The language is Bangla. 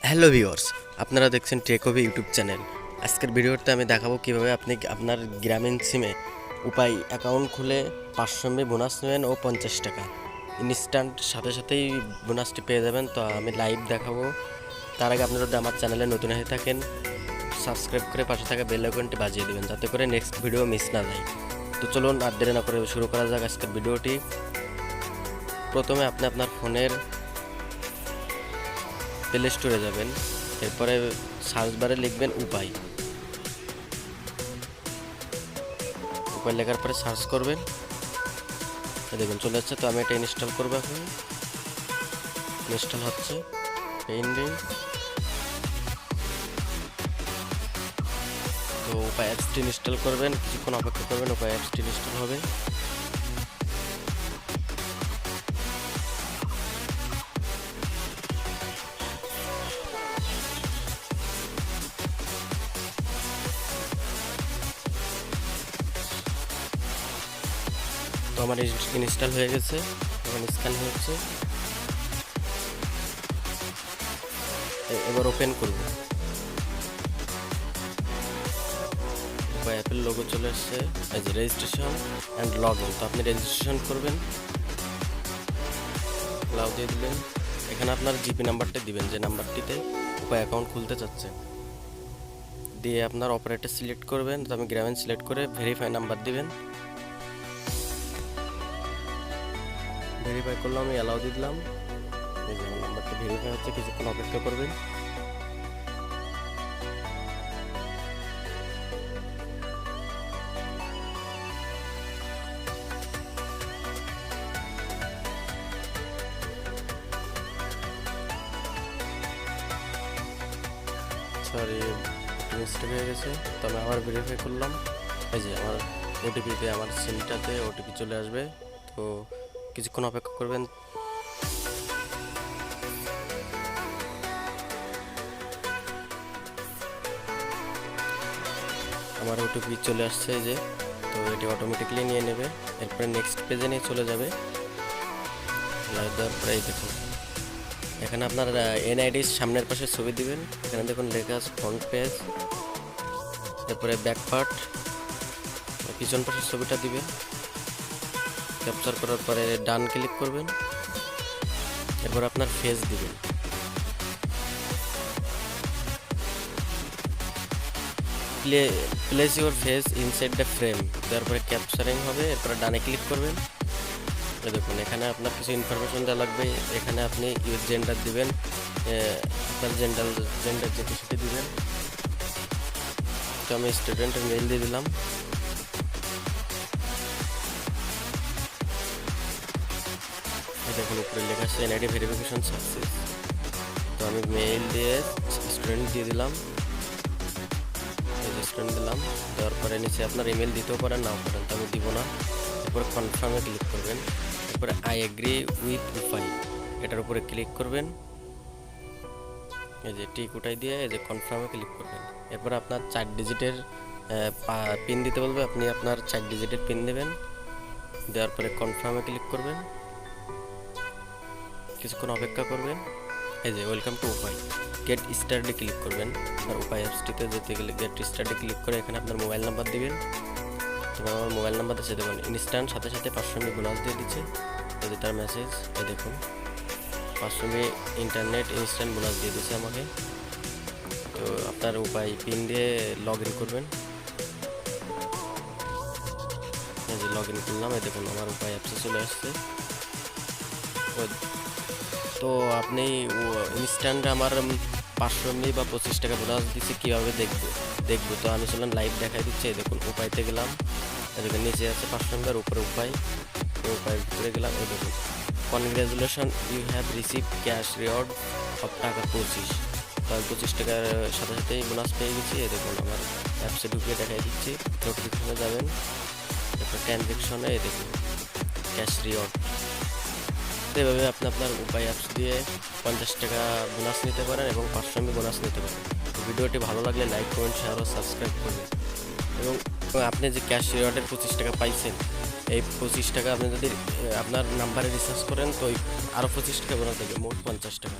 হ্যালো ভিউয়ার্স, আপনারা দেখছেন টেকওভি ইউটিউব চ্যানেল। আজকের ভিডিওতে আমি দেখাবো কিভাবে আপনি আপনার গ্রামীণ সিমে উপায় অ্যাকাউন্ট খুলে 500 MB বোনাস নেবেন ও 50 টাকা ইনস্ট্যান্ট সাথে সাথেই বোনাসটি পেয়ে যাবেন। তো আমি লাইভ দেখাবো। তার আগে আপনারা যদি আমার চ্যানেলে নতুন হয়ে থাকেন, সাবস্ক্রাইব করে পাশে থাকা বেল আইকনটি বাজিয়ে দেবেন যাতে করে নেক্সট ভিডিও মিস না যায়। তো চলুন আর দেরি না করে শুরু করা যাক আজকের ভিডিওটি। প্রথমে আপনি আপনার ফোনের প্লে স্টোরে যাবেন, এরপরে সার্চ বারে লিখবেন উপায়। উপায় লেখার পরে সার্চ করবেন, দেখুন চলে যাচ্ছে। তো আমি এটা ইনস্টল করবো। এখন ইনস্টল হচ্ছে, পেন্ডিং। তো উপায় অ্যাপসটি ইনস্টল করবেন, কিছুক্ষণ অপেক্ষা করবেন, উপায় অ্যাপসটি ইনস্টল হবে। তো আমার ইনস্টল হয়ে গেছে, এখন স্ক্যান হচ্ছে। এবার ওপেন করব। উপায় অ্যাপের লোগো চলে আসছে, এই যে রেজিস্ট্রেশন অ্যান্ড লগ ইন। তো আপনি রেজিস্ট্রেশন করবেন, লাউ দিয়ে দিবেন। এখানে আপনার জিপি নাম্বারটা দিবেন, যে নাম্বারটিতে উপায় অ্যাকাউন্ট খুলতে চাচ্ছেন। দিয়ে আপনার অপারেটর সিলেক্ট করবেন। তো আমি গ্রামীণ সিলেক্ট করে ভেরিফাই নাম্বার দিবেন। ভেরিফাই করলাম, আমি অ্যালাউ দিয়ে দিলাম। এই যে নাম্বারটা ভেরিফাই হচ্ছে, কিছুক্ষণ অপেক্ষা করবেন। সরি, মিস্টেক হয়ে গেছে। তো আমি আবার ভেরিফাই করলাম। এই যে আমার ওটিপিতে, আমার সিমটাতে ওটিপি চলে আসবে। তো কিছুক্ষণ অপেক্ষা করবেন। আমার ওটিপি চলে আসছে, এই যে। তো এটি অটোমেটিকলি নিয়ে নেবে, এরপরে নেক্সট পেজে নিয়ে চলে যাবে। লাইভ দেওয়ার পরে এই দেখুন, এখানে আপনার এনআইডির সামনের পাশে ছবি দিবেন। এখানে দেখুন লেখা আছে ফ্রন্ট পেজ, এরপরে ব্যাক পার্ট, পিছন পাশের ছবিটা দিবেন। ক্যাপচার করার পরে ডান ক্লিক করবেন, এরপর আপনার ফেস দিবেন। Place your face inside the frame, তারপরে ক্যাপচারিং হবে। এরপরে ডানে ক্লিক করবেন। দেখুন এখানে আপনার কিছু ইনফরমেশন দেওয়া লাগবে। এখানে আপনি ইউর জেন্ডার দিবেন, আপনার জেন্ডার যেটি সেটি দিবেন। তো আমি স্টুডেন্টের মেল দিয়ে দিলাম। দেখুন উপরে লেখা আছে এনআইডি ভেরিফিকেশন সাকসেস। তো আমি মেইল দিয়ে স্টুডেন্ট দিয়ে দিলাম, স্টুডেন্ট দিলাম। দেওয়ার পরে নিচে আপনার ইমেল দিতেও পারেন, নাও পারেন, তো আমি দিব না। এরপরে কনফার্মে ক্লিক করবেন। এরপরে আই এগ্রি উইথ উপায়, এটার উপরে ক্লিক করবেন। এই যে টিক উঠাই দিয়ে এই যে কনফার্মে ক্লিক করবেন। এরপরে আপনার 4 ডিজিটের পিন দিতে বলবে, আপনি আপনার 4 ডিজিটের পিন দেবেন। দেওয়ার পরে কনফার্মে ক্লিক করবেন, কিছুক্ষণ অপেক্ষা করবেন। এই যে ওয়েলকাম টু উপায়, গেট স্টার্টে ক্লিক করবেন। আপনার উপায় অ্যাপসটিতে যেতে গেলে গেট স্টার্টে ক্লিক করে এখানে আপনার মোবাইল নাম্বার দিবেন। তবে আমার মোবাইল নাম্বার দিচ্ছে, দেখুন ইনস্ট্যান্ট সাথে সাথে 500 MB বোনাস দিয়ে দিচ্ছে। এই যে তার মেসেজ, এই দেখুন 500 MB ইন্টারনেট ইনস্ট্যান্ট বোনাস দিয়ে দিচ্ছে আমাকে। তো আপনার উপায় পিন দিয়ে লগ ইন করবেন। এই যে লগ ইন করলাম, এই দেখুন আমার উপায় অ্যাপসে চলে আসছে। তো আপনি ইনস্ট্যান্ট আমার 500 MB বা 25 টাকা বোনাস দিচ্ছে, কীভাবে দেখবো। তো আমি চললাম লাইভ দেখাই দিচ্ছি। এই দেখুন উপায়তে গেলাম, এদিকে নিচে আছে 500 MB, আর উপরে উপায়ের ভিতরে গেলাম। এই দেখুন congratulation, you have receive cash reward of টাকা 25। তো আমি 25 টাকার সাথে সাথেই বোনাস পেয়ে গেছি। এই দেখুন আমার অ্যাপসে ঢুকিয়ে দেখাই দিচ্ছি। নোটিফিকেশনে যাবেন, তারপর ট্রানজ্যাকশনে এই দেখুন ক্যাশ রিওয়ার্ড। এভাবে আপনি আপনার উপায় অ্যাপস দিয়ে 50 টাকা বোনাস নিতে পারেন এবং 500 MB বোনাস নিতে পারেন। ভিডিওটি ভালো লাগলে লাইক, কমেন্ট, শেয়ার ও সাবস্ক্রাইব করবেন। এবং আপনি যে ক্যাশ রিওয়ার্ডের 25 টাকা পাইছেন, এই 25 টাকা আপনি যদি আপনার নাম্বারে রিচার্জ করেন তো আরও 25 টাকা বোনাস দেবে, মোট 50 টাকা।